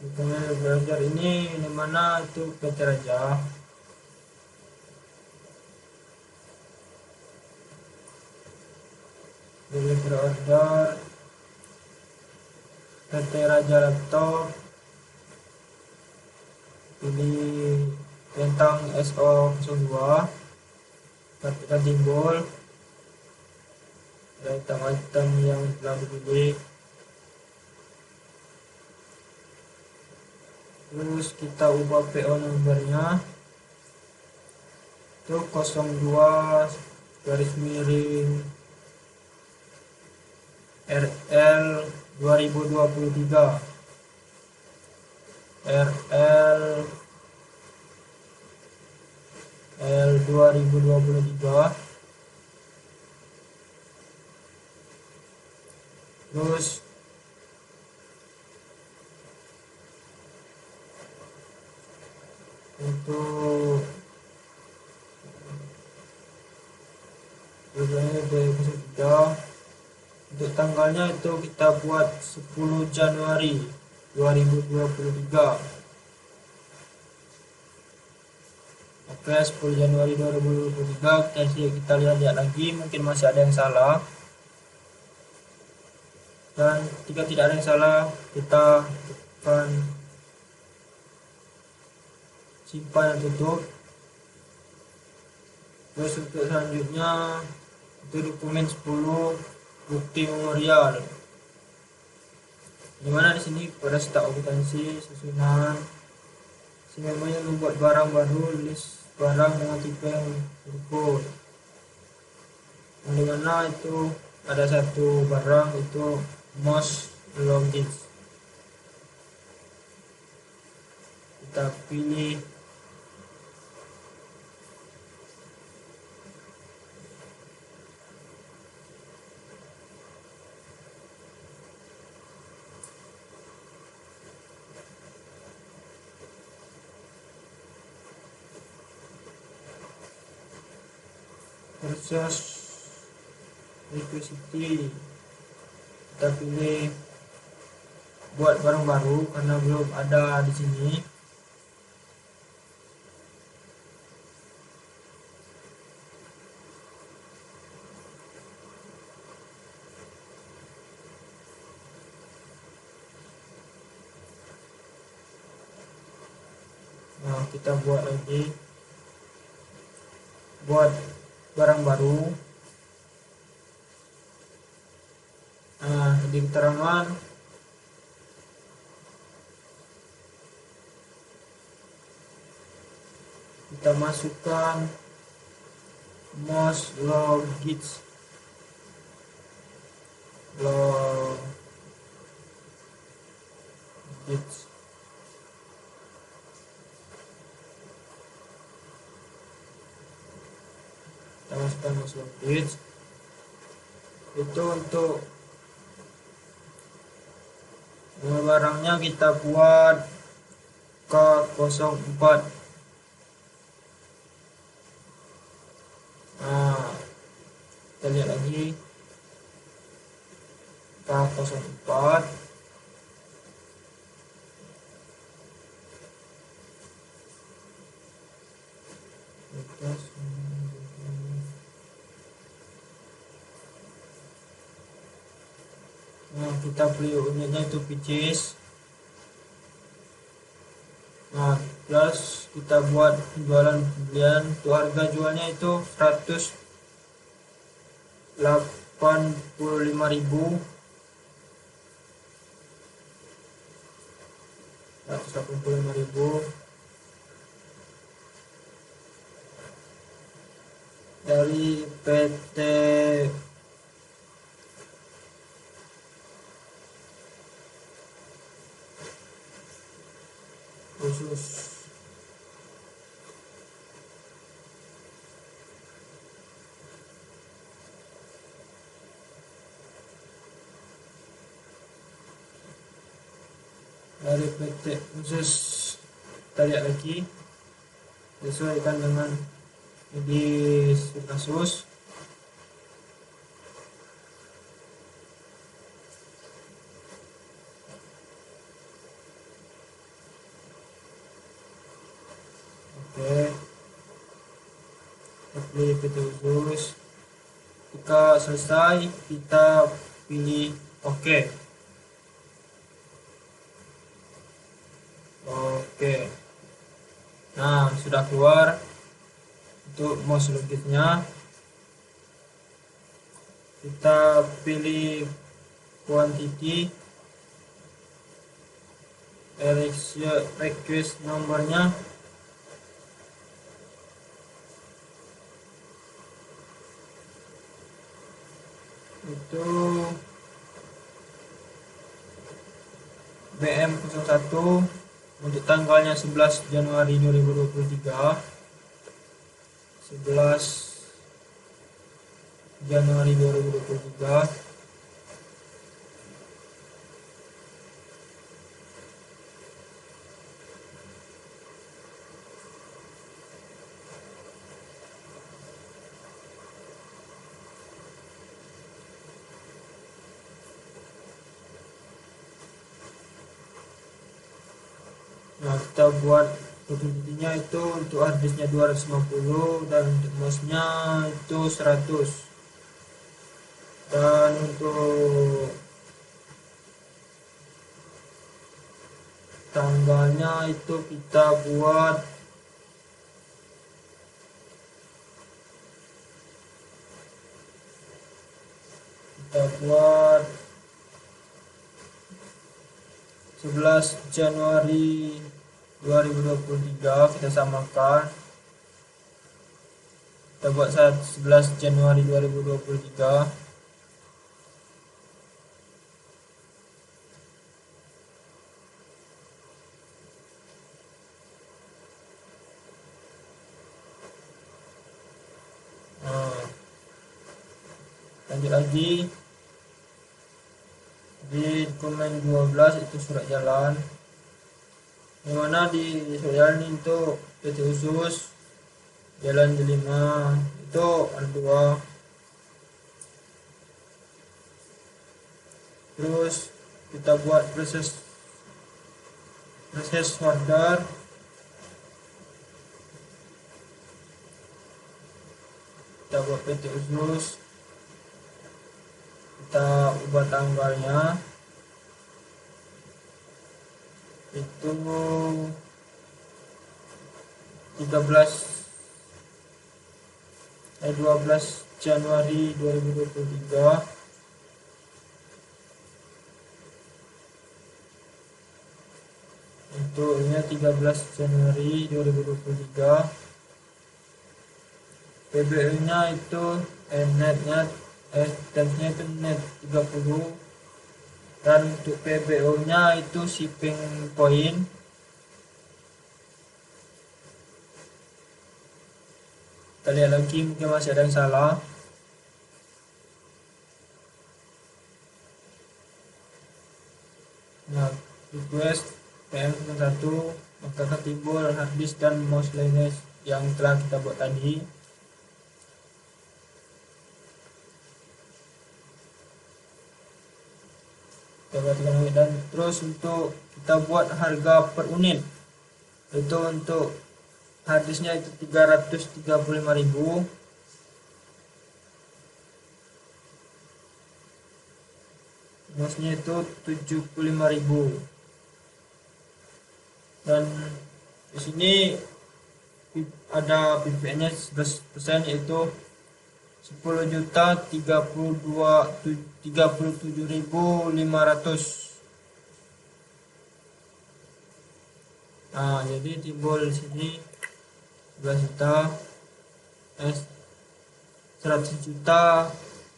Dokumen delivery order ini dimana itu PT Raja. Delivery order PT Raja Laptop, pilih tentang SO02, ketika timbul item-item yang telah dipilih. Terus kita ubah PO nomornya itu 02 garis miring RL 2023, RL L 2023. Terus untuk tujuannya 2003, untuk tanggalnya itu kita buat 10 Januari 2023. Oke, 10 Januari 2023. Kita lihat lagi, mungkin masih ada yang salah. Dan jika tidak ada yang salah, kita tekan simpan dan tutup. Terus untuk selanjutnya itu dokumen 10 bukti memorial, dimana di sini pada stak okupansi susunan semuanya membuat barang baru, list barang dengan tipe yang berikut, dimana itu ada satu barang itu mouse logins. Kita pilih versus requisite. Kita pilih buat barang baru karena belum ada di sini. Nah, kita buat lagi, buat barang baru. Nah, di keterangan kita masukkan most logits kita masukkan most logits itu untuk barangnya. Kita buat K04. Nah, kita lihat lagi K04. Nah, kita beli unitnya itu pieces. Nah, plus kita buat jualan pembelian. Untuk harga jualnya itu 185.000. 185.000 dari PT khusus. Dari PT khusus, kita lihat lagi sesuaikan dengan di kasus. Oke, kita pilih PT khusus. Jika selesai, kita pilih oke. Oke, nah sudah keluar untuk mouse logitnya. Kita pilih quantity, request nomornya. Itu BM01 untuk tanggalnya 11 Januari 2023. 11 Januari 2023. Nah, kita buat quantity-nya itu untuk harddisknya 250 dan untuk mouse-nya itu 100. Dan untuk tanggalnya itu kita buat kita buat 11 Januari 2023. Kita samakan, kita buat saat 11 Januari 2023. Lanjut lagi di dokumen 12 itu surat jalan, dimana di surat jalan itu PT khusus Jalan Delima itu ada 2. Terus kita buat proses Proses order, kita buat PT khusus, kita ubah tanggalnya itu 12 Januari 2023. Untuk ini 13 Januari 2023. PBU nya itu netnya taxnya itu net 30, dan untuk PBO nya itu shipping point. Kita lihat lagi, mungkin masih ada yang salah. Nah, request PM1, maka akan timbul harddisk dan mouse lineage yang telah kita buat tadi. Dan terus untuk kita buat harga per unit itu untuk harddisknya itu 335.000, mouse-nya itu 75.000, dan di sini ada PPN-nya 11%, yaitu 10.037.500. Nah, jadi timbul di sini 11 juta, 101 juta,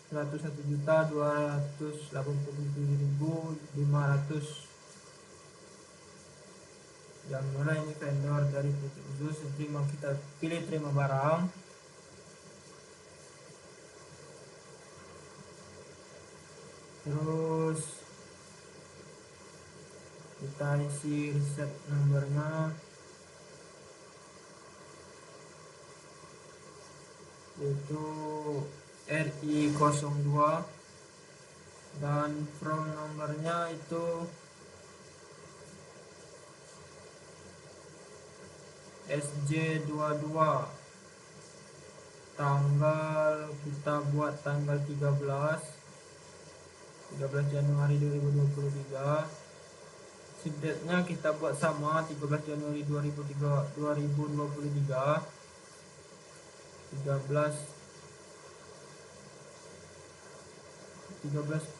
287.500, yang mana ini vendor dari PT khusus. Terima, kita pilih terima barang. Terus kita isi reset nomornya, yaitu RI02, dan from nomornya itu SJ22. Tanggal kita buat tanggal 13 Januari 2023. Ship date-nya kita buat sama, 13 Januari 2023. 13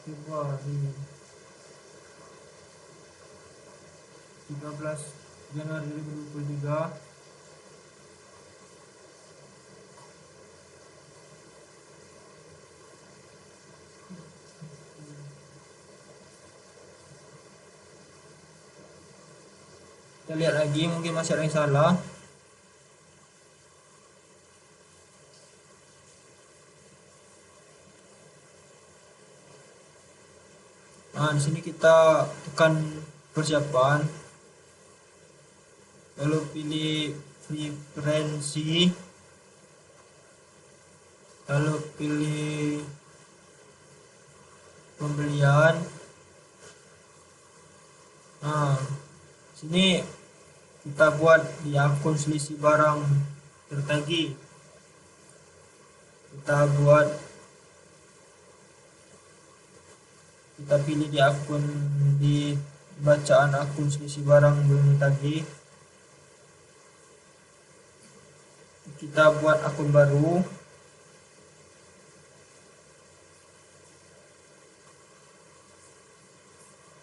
Februari 13 Januari 2023. Kita lihat lagi, mungkin masih ada yang salah. Nah, di sini kita tekan persiapan, lalu pilih preferensi, lalu pilih pembelian. Nah, sini kita buat di akun selisih barang tertagih. Kita pilih di akun, di bacaan akun selisih barang belum ditagih. Kita buat akun baru.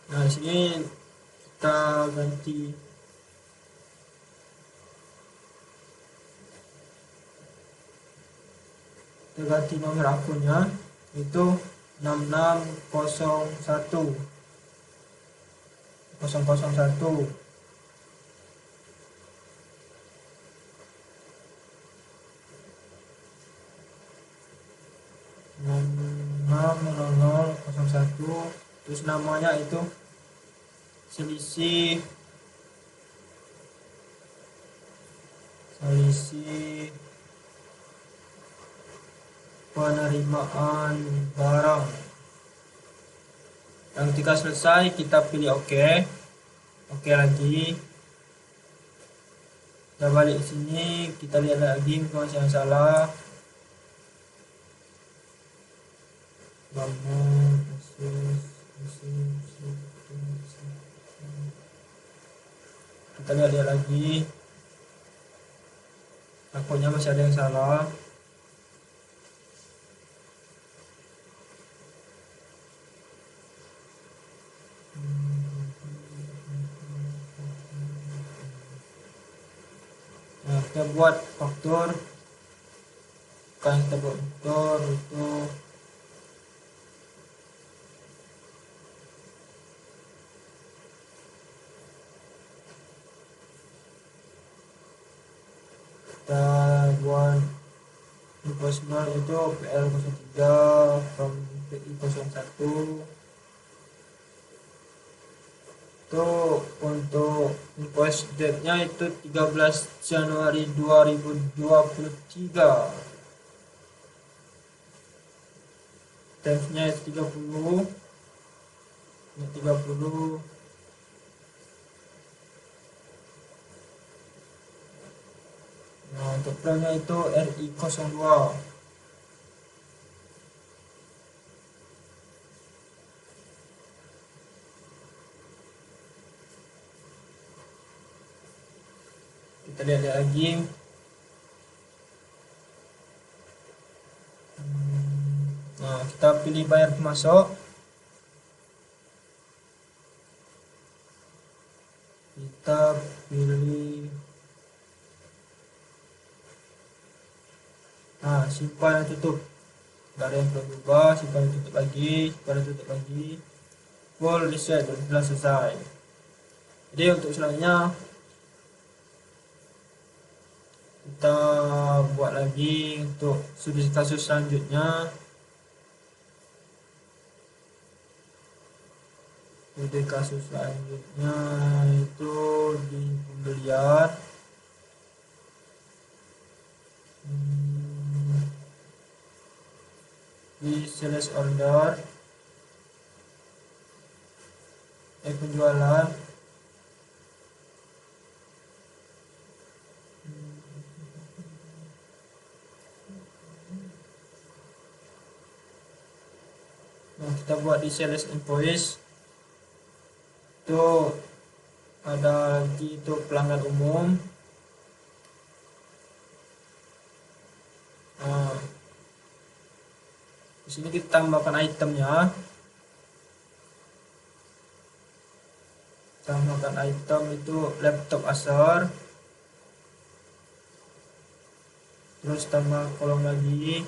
Nah, di sini kita ganti nomor akunnya, itu 6601 001. Terus namanya itu selisih penerimaan barang. Dan ketika selesai kita pilih OK. Oke lagi, kita balik sini, kita lihat lagi informasi yang salah. Bangun, kita lihat lagi, takutnya masih ada yang salah. Nah, kita buat faktor, kan kita buat faktor itu kita buat invoice 0 itu PL03 from PI01 itu untuk invoice date nya itu 13 Januari 2023, times nya 30, ini 30. Nah, untuk filenya itu RI02. Kita lihat lagi. Nah, kita pilih bayar masuk. Kita pilih simpan dan tutup. Tidak ada yang perlu berubah, simpan dan tutup lagi, simpan dan tutup lagi. Full reset, sudah selesai. Jadi untuk selanjutnya kita buat lagi untuk studi kasus selanjutnya. Studi kasus selanjutnya itu di pembelian. Di sales order, penjualan, nah kita buat di sales invoice itu ada lagi itu pelanggan umum. Nah, di sini kita tambahkan itemnya. Tambahkan item itu laptop Acer, terus tambah kolom lagi,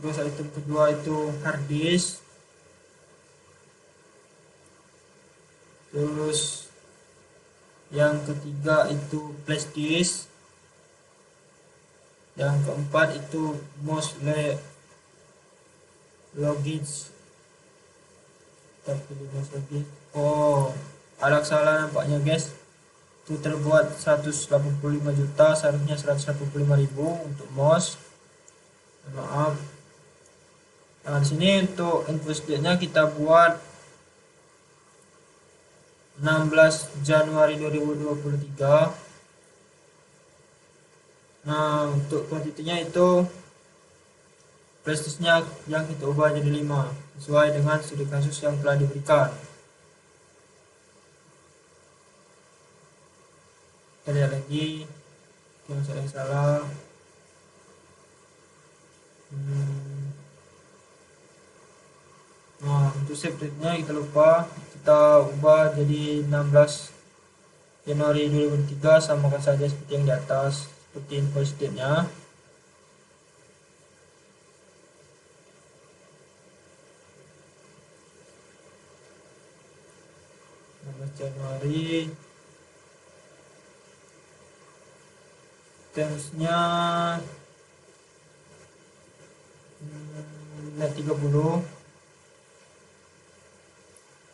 terus item kedua itu hard disk, terus yang ketiga itu flash disk, yang keempat itu mouse logins. Kita pilih mouse logins. Oh, ada salah nampaknya guys, itu terbuat 185 juta, seharusnya 185.000 untuk mouse. Maaf. Nah, di sini untuk invoice date-nya kita buat 16 Januari 2023. Nah, untuk kuantitinya itu prestisnya yang kita ubah jadi 5 sesuai dengan studi kasus yang telah diberikan. Kita lihat lagi yang salah. Nah, untuk save date-nya kita lupa, kita ubah jadi 16 Januari 2003, samakan saja seperti yang di atas, seperti invoice date-nya. Januari, termsnya net 30,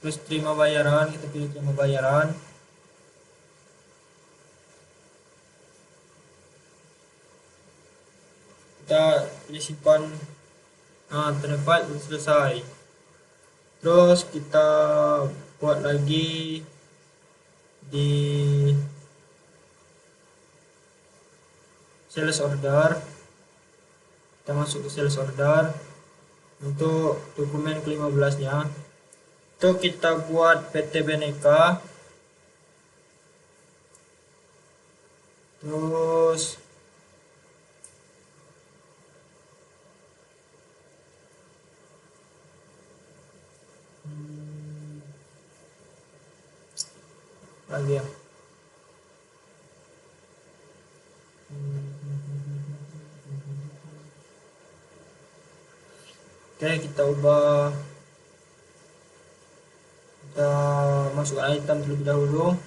terus terima bayaran, kita pilih terima bayaran. Kita pilih simpan. Nah, terdapat selesai. Terus kita buat lagi di sales order. Kita masuk ke sales order. Untuk dokumen ke-15 nya itu kita buat PT Beneka, terus lagi ya. Oke, kita ubah, kita masukkan item terlebih dahulu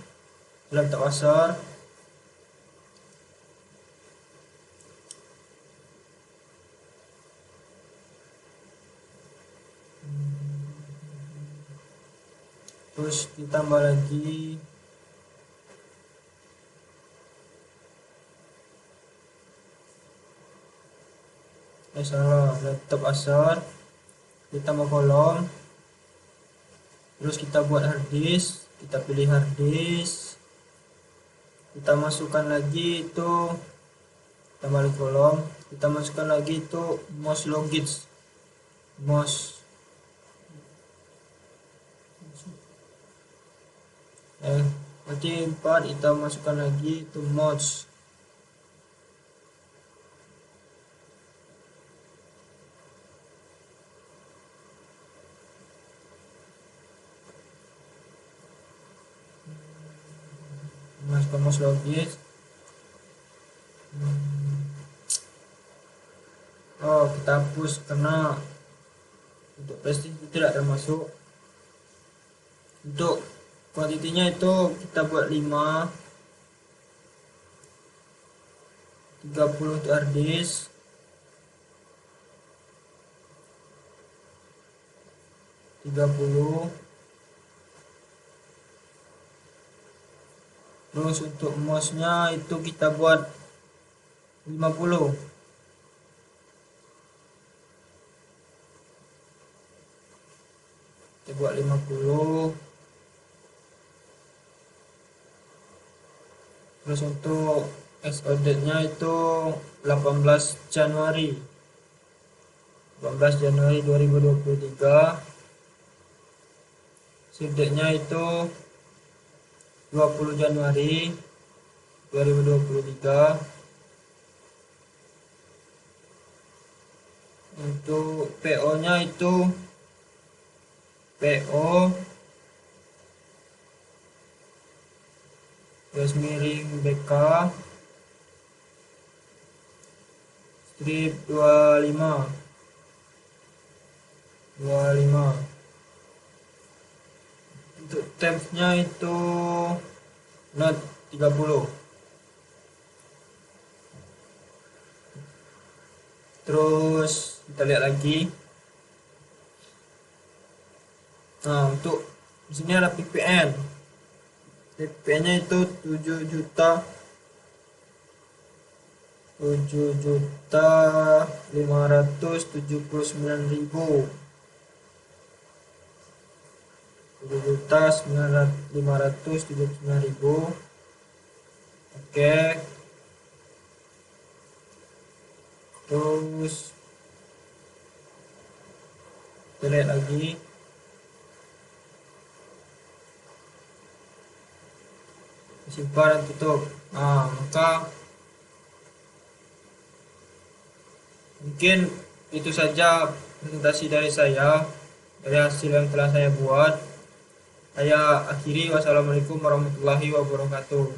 dalam tab pasar. Terus ditambah lagi salah, laptop asar, kita mau kolom, terus kita buat harddisk, kita pilih harddisk, kita masukkan lagi itu, kita balik kolom, kita masukkan lagi itu mouse logits, mouse berarti 4, kita masukkan lagi itu mouse. Masukkan mouse logits. Oh, kita hapus karena untuk prestige tidak termasuk. Untuk kuantitinya itu kita buat 5, 30 untuk harddisk, 30. Terus untuk mouse nya itu kita buat 50. Kita buat 50. Terus untuk SO date nya itu 18 Januari 2023. Ship date nya itu 20 Januari 2023. Untuk PO nya itu PO garis miring BK strip 25. Untuk tempsnya itu not 30. Terus kita lihat lagi. Nah, untuk di sini ada PPN. PPN-nya itu 7.579.000. 7.579.000. Oke. Terus kita lihat lagi. Simpan dan tutup. Nah, maka mungkin itu saja presentasi dari saya, dari hasil yang telah saya buat. Saya akhiri. Wassalamualaikum warahmatullahi wabarakatuh.